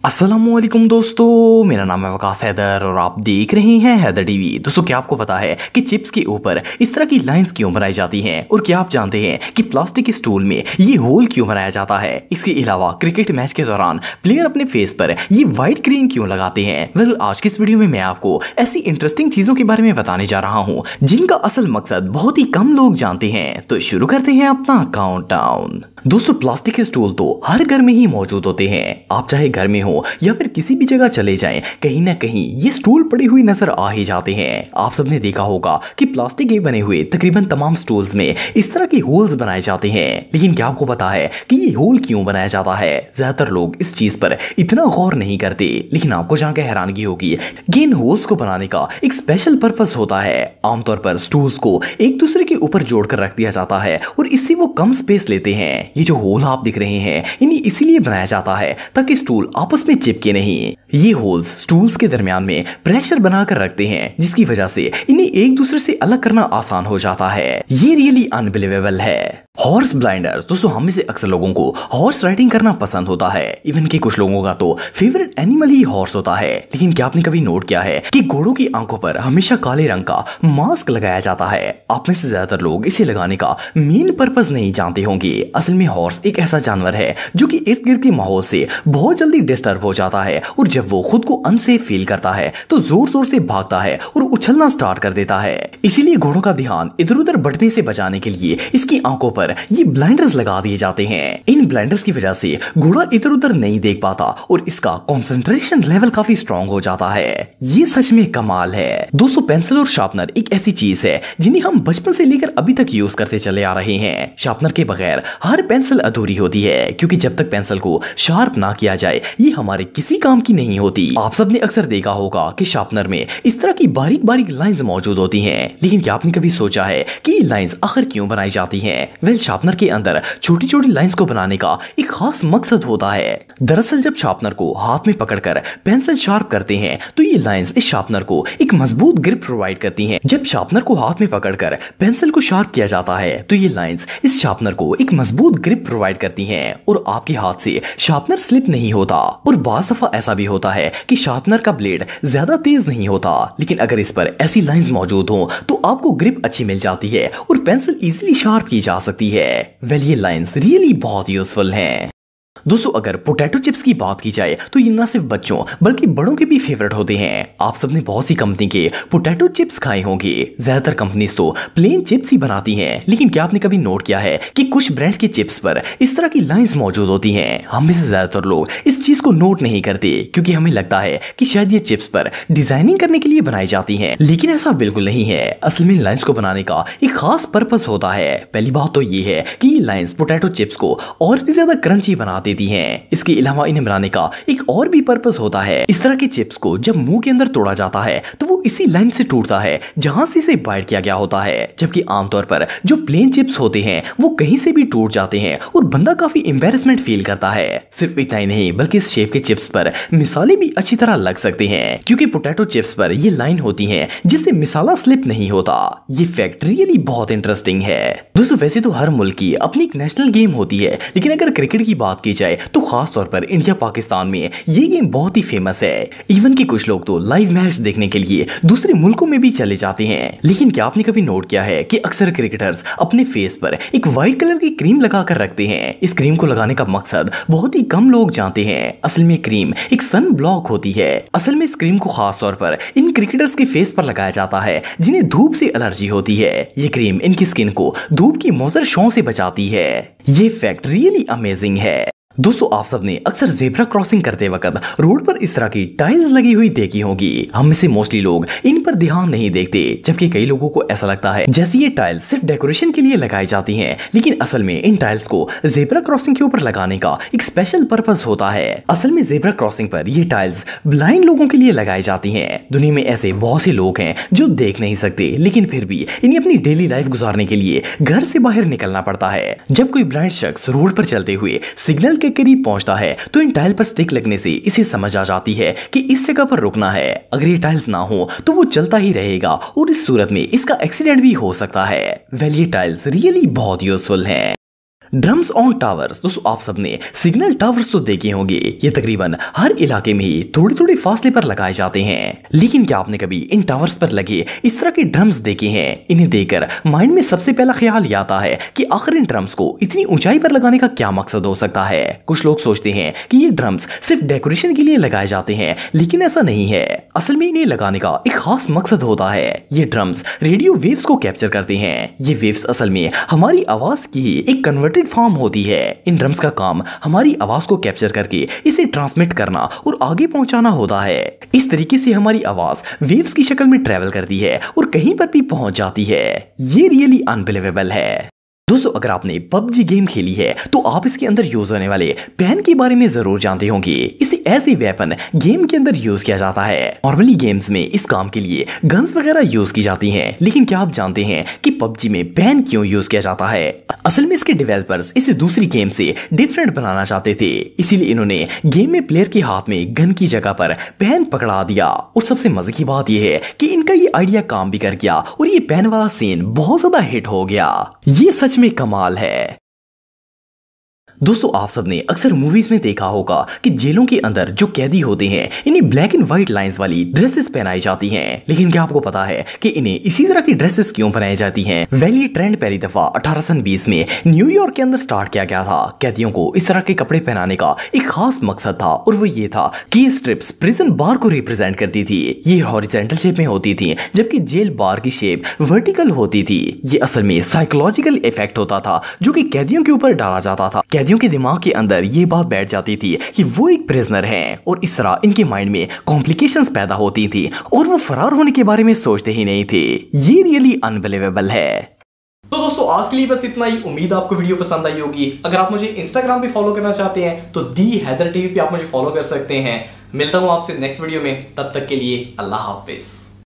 अस्सलामुअलैकुम दोस्तों, मेरा नाम है वकास हैदर और आप देख रहे हैं हैदर टीवी। दोस्तों, क्या आपको पता है कि चिप्स के ऊपर इस तरह की लाइंस क्यों बनाई जाती हैं? और क्या आप जानते हैं कि प्लास्टिक स्टूल में ये होल क्यों बनाया जाता है? इसके अलावा क्रिकेट मैच के दौरान प्लेयर अपने फेस पर ये व्हाइट क्रीम क्यों लगाते हैं? वेल, आज की इस वीडियो में मैं आपको ऐसी इंटरेस्टिंग चीजों के बारे में बताने जा रहा हूँ जिनका असल मकसद बहुत ही कम लोग जानते हैं। तो शुरू करते हैं अपना काउंटडाउन। दोस्तों, प्लास्टिक के स्टूल तो हर घर में ही मौजूद होते हैं। आप चाहे घर में हो या फिर किसी भी जगह चले जाएं, कहीं ना कहीं ये स्टूल पड़े हुए नजर आ ही जाते हैं। आप सबने देखा होगा कि प्लास्टिक के बने हुए तकरीबन तमाम स्टूल्स में इस तरह के होल्स बनाए जाते हैं। लेकिन क्या आपको पता है कि ये होल क्यों बनाया जाता है? ज्यादातर लोग इस चीज पर इतना गौर नहीं करते, लेकिन आपको जानकर हैरानगी होगी कि इन होल्स को बनाने का एक स्पेशल पर्पस होता है। आमतौर पर स्टूल्स को एक दूसरे के ऊपर जोड़कर रख दिया जाता है और इससे वो कम स्पेस लेते हैं। ये जो होल आप दिख रहे हैं, इन्हें इसीलिए बनाया जाता है ताकि स्टूल आपस में चिपके नहीं। ये होल्स स्टूल्स के दरमियान में प्रेशर बनाकर रखते हैं, जिसकी वजह से इन्हें एक दूसरे से अलग करना आसान हो जाता है। ये रियली अनबिलीवेबल है। हॉर्स ब्लाइंडर्स, दोस्तों हम में से अक्सर लोगों को हॉर्स राइडिंग करना पसंद होता है। इवन कि कुछ लोगों का तो फेवरेट एनिमल ही हॉर्स होता है। लेकिन क्या आपने कभी नोट किया है कि घोड़ों की आंखों पर हमेशा काले रंग का मास्क लगाया जाता है? आप में से ज्यादातर लोग इसे लगाने का मेन पर्पस नहीं जानते होंगे। असल में हॉर्स एक ऐसा जानवर है जो कि इर्द गिर्द के माहौल से बहुत जल्दी डिस्टर्ब हो जाता है, और जब वो खुद को अनसेफ फील करता है तो जोर जोर से भागता है और उछलना स्टार्ट कर देता है। इसीलिए घोड़ों का ध्यान इधर उधर बढ़ने से बचाने के लिए इसकी आंखों पर ये ब्लाइंडर्स लगा दिए जाते हैं। इन ब्लाइंडर्स की वजह से घोड़ा इधर उधर नहीं देख पाता और इसका कंसंट्रेशन लेवल काफी स्ट्रांग हो जाता है। ये सच में कमाल है। दोस्तों, पेंसिल और शार्पनर एक ऐसी चीज है जिन्हें हम बचपन से लेकर अभी तक यूज करते चले आ रहे हैं। शार्पनर के बगैर हर पेंसिल अधूरी होती है, क्योंकि जब तक पेंसिल को शार्प ना किया जाए ये हमारे किसी काम की नहीं होती। आप सबने अक्सर देखा होगा कि शार्पनर में इस तरह की बारीक बारीक लाइंस मौजूद होती हैं। लेकिन क्या आपने कभी सोचा है कि ये लाइंस आखिर क्यों बनाई जाती हैं? वेल, शार्पनर के अंदर छोटी छोटी लाइंस को बनाने का एक खास मकसद होता है। दरअसल जब शार्पनर को हाथ में पकड़कर पेंसिल शार्प करते हैं तो ये लाइंस इस शार्पनर को एक मजबूत ग्रिप प्रोवाइड करती हैं। जब शार्पनर को हाथ में पकड़कर पेंसिल को शार्प किया जाता है तो ये लाइंस इस शार्पनर को एक मजबूत ग्रिप प्रोवाइड करती हैं और आपके हाथ से शार्पनर स्लिप नहीं होता। और बाज़ दफा ऐसा भी होता है कि शार्पनर का ब्लेड ज्यादा तेज नहीं होता, लेकिन अगर इस पर ऐसी लाइंस मौजूद हो तो आपको ग्रिप अच्छी मिल जाती है और पेंसिल इजीली शार्प की जा सकती है। वेल, ये लाइंस रियली बहुत यूजफुल हैं। दोस्तों, अगर पोटैटो चिप्स की बात की जाए तो ये ना सिर्फ बच्चों बल्कि बड़ों के भी फेवरेट होते हैं। आप सबने बहुत सी कंपनी के पोटैटो चिप्स खाए होंगे। ज्यादातर कंपनीज तो प्लेन चिप्स ही बनाती हैं, लेकिन क्या आपने कभी नोट किया है कि कुछ ब्रांड के चिप्स पर इस तरह की लाइंस मौजूद होती हैं? हम में से ज्यादातर लोग इस चीज को नोट नहीं करते, क्योंकि हमें लगता है कि शायद ये चिप्स पर डिजाइनिंग करने के लिए बनाई जाती हैं। लेकिन ऐसा बिल्कुल नहीं है। असल में लाइंस को बनाने का एक खास पर्पस होता है। पहली बात तो ये है कि ये लाइंस पोटैटो चिप्स को और भी ज्यादा क्रंची बना देती हैं। इसके अलावा इन्हें बनाने का एक और भी पर्पस होता है। इस तरह के चिप्स को जब मुंह के अंदर तोड़ा जाता है तो वो इसी लाइन से टूटता है जहां से इसे बाइट किया गया होता है, जबकि आमतौर पर जो प्लेन चिप्स होते हैं वो कहीं से भी टूट जाते हैं और बंदा काफी एम्बैरेसमेंट फील करता है। सिर्फ इतना ही नहीं, बल्कि इस शेप के चिप्स पर मिसाले भी अच्छी तरह लग सकते हैं, क्योंकि पोटैटो चिप्स पर ये लाइन होती है जिससे मिसाला स्लिप नहीं होता। ये फैक्ट रियली बहुत इंटरेस्टिंग है। दोस्तों, वैसे तो हर मुल्क की अपनी एक नेशनल गेम होती है, लेकिन अगर क्रिकेट की बात की जाए तो खास तौर पर इंडिया पाकिस्तान में ये गेम बहुत ही फेमस है। इवन कि कुछ लोग तो लाइव मैच देखने के लिए दूसरे मुल्कों में भी चले जाते हैं। लेकिन क्या आपने कभी नोट किया है कि अक्सर क्रिकेटर्स अपने फेस पर एक व्हाइट कलर की क्रीम लगाकर रखते हैं? इस क्रीम को लगाने का मकसद बहुत ही कम लोग जानते हैं। असल में क्रीम एक सन ब्लॉक होती है। असल में इस क्रीम को खास तौर पर इन क्रिकेटर्स के फेस पर लगाया जाता है जिन्हें धूप से एलर्जी होती है। ये क्रीम इनकी स्किन को धूप की मौजर शॉ से बचाती है। ये फैक्ट रियली अमेजिंग है। दोस्तों, आप सबने अक्सर जेब्रा क्रॉसिंग करते वक्त रोड पर इस तरह की टाइल्स लगी हुई देखी होगी। हम में से मोस्टली लोग इन पर ध्यान नहीं देखते, जबकि कई लोगों को ऐसा लगता है जैसे ये टाइल्स सिर्फ डेकोरेशन के लिए लगाई जाती हैं। लेकिन असल में इन टाइल्स को जेब्रा क्रॉसिंग के ऊपर लगाने का एक स्पेशल पर्पस होता है। असल में जेब्रा क्रॉसिंग पर ये टाइल्स ब्लाइंड लोगों के लिए लगाई जाती हैं। दुनिया में ऐसे बहुत से लोग हैं जो देख नहीं सकते, लेकिन फिर भी इन्हें अपनी डेली लाइफ गुजारने के लिए घर से बाहर निकलना पड़ता है। जब कोई ब्लाइंड शख्स रोड पर चलते हुए सिग्नल के करीब पहुंचता है तो इन टाइल पर स्टिक लगने से इसे समझ आ जाती है कि इस जगह पर रुकना है। अगर ये टाइल्स ना हो तो वो चलता ही रहेगा और इस सूरत में इसका एक्सीडेंट भी हो सकता है। वेल, ये टाइल्स रियली बहुत यूजफुल हैं। Drums on towers. दोस्तों आप सबने सिग्नल टावर्स तो देखे होंगे, ये तकरीबन हर इलाके में ही थोड़े थोड़े फासले पर लगाए जाते हैं। लेकिन क्या आपने कभी इन टावर्स पर लगे इस तरह के ड्रम्स देखे हैं? इन्हें देखकर माइंड में सबसे पहला ख्याल ये आता है कि आखिर इन ड्रम्स को इतनी ऊंचाई पर लगाने का क्या मकसद हो सकता है। कुछ लोग सोचते हैं कि ये ड्रम्स सिर्फ डेकोरेशन के लिए लगाए जाते हैं, लेकिन ऐसा नहीं है। असल में इन्हें लगाने का एक खास मकसद होता है। ये ड्रम्स रेडियो वेव्स को कैप्चर करते हैं। ये वेव्स असल में हमारी आवाज की एक कन्वर्टेड फॉर्म होती है। इन ड्रम्स का काम हमारी आवाज को कैप्चर करके इसे ट्रांसमिट करना और आगे पहुंचाना होता है। इस तरीके से हमारी आवाज वेव्स की शक्ल में ट्रेवल करती है और कहीं पर भी पहुंच जाती है। ये रियली अनबिलीवेबल है। दोस्तों अगर आपने पबजी गेम खेली है तो आप इसके अंदर यूज होने वाले पेन के बारे में जरूर जानते होंगे। इसे एज ए वेपन गेम के अंदर यूज किया जाता है। नॉर्मली गेम्स में इस काम के लिए गन्स वगैरह यूज की जाती हैं, लेकिन क्या आप जानते हैं कि पबजी में पेन क्यों यूज किया जाता है? असल में इसके डेवलपर्स इसे दूसरी गेम से डिफरेंट बनाना चाहते थे, इसीलिए इन्होंने गेम में प्लेयर के हाथ में गन की जगह पर पेन पकड़ा दिया। और सबसे मजे की बात यह है कि इनका ये आइडिया काम भी कर गया और ये पेन वाला सीन बहुत ज्यादा हिट हो गया। ये सच में कमाल है। दोस्तों आप सबने अक्सर मूवीज में देखा होगा कि जेलों के अंदर जो कैदी होते हैं इन्हें ब्लैक एंड व्हाइट लाइंस वाली ड्रेसेस पहनाई जाती हैं। लेकिन क्या आपको पता है कि इन्हें इसी तरह की ड्रेसेस क्यों पहनाई जाती हैं? वेल ये ट्रेंड पहली दफा 1820 में न्यूयॉर्क के अंदर स्टार्ट किया गया था। कैदियों को इस तरह के कपड़े पहनाने का एक खास मकसद था और वो ये था कि ये स्ट्रिप्स प्रिजन बार को रिप्रेजेंट करती थी। ये हॉरिजॉन्टल शेप में होती थी, जबकि जेल बार की शेप वर्टिकल होती थी। ये असल में साइकोलॉजिकल इफेक्ट होता था जो कि कैदियों के ऊपर डाला जाता था। कैदियों के दिमाग के अंदर ये बात बैठ जाती थी कि वो एक प्रिजनर हैं और इस तरह इनके माइंड में कॉम्प्लिकेशंस पैदा होती थी और वो फरार होने के बारे में सोचते ही नहीं थे। ये रियली अनबिलीवेबल है। तो दोस्तों आज के लिए बस इतना ही। उम्मीद आपको वीडियो पसंद आई होगी। अगर आप मुझे इंस्टाग्राम पे फॉलो करना चाहते हैं तो दी हैदर टीवी पे आप मुझे फॉलो कर सकते हैं। मिलता हूं आपसे नेक्स्ट वीडियो में, तब तक के लिए अल्लाह हाफिज।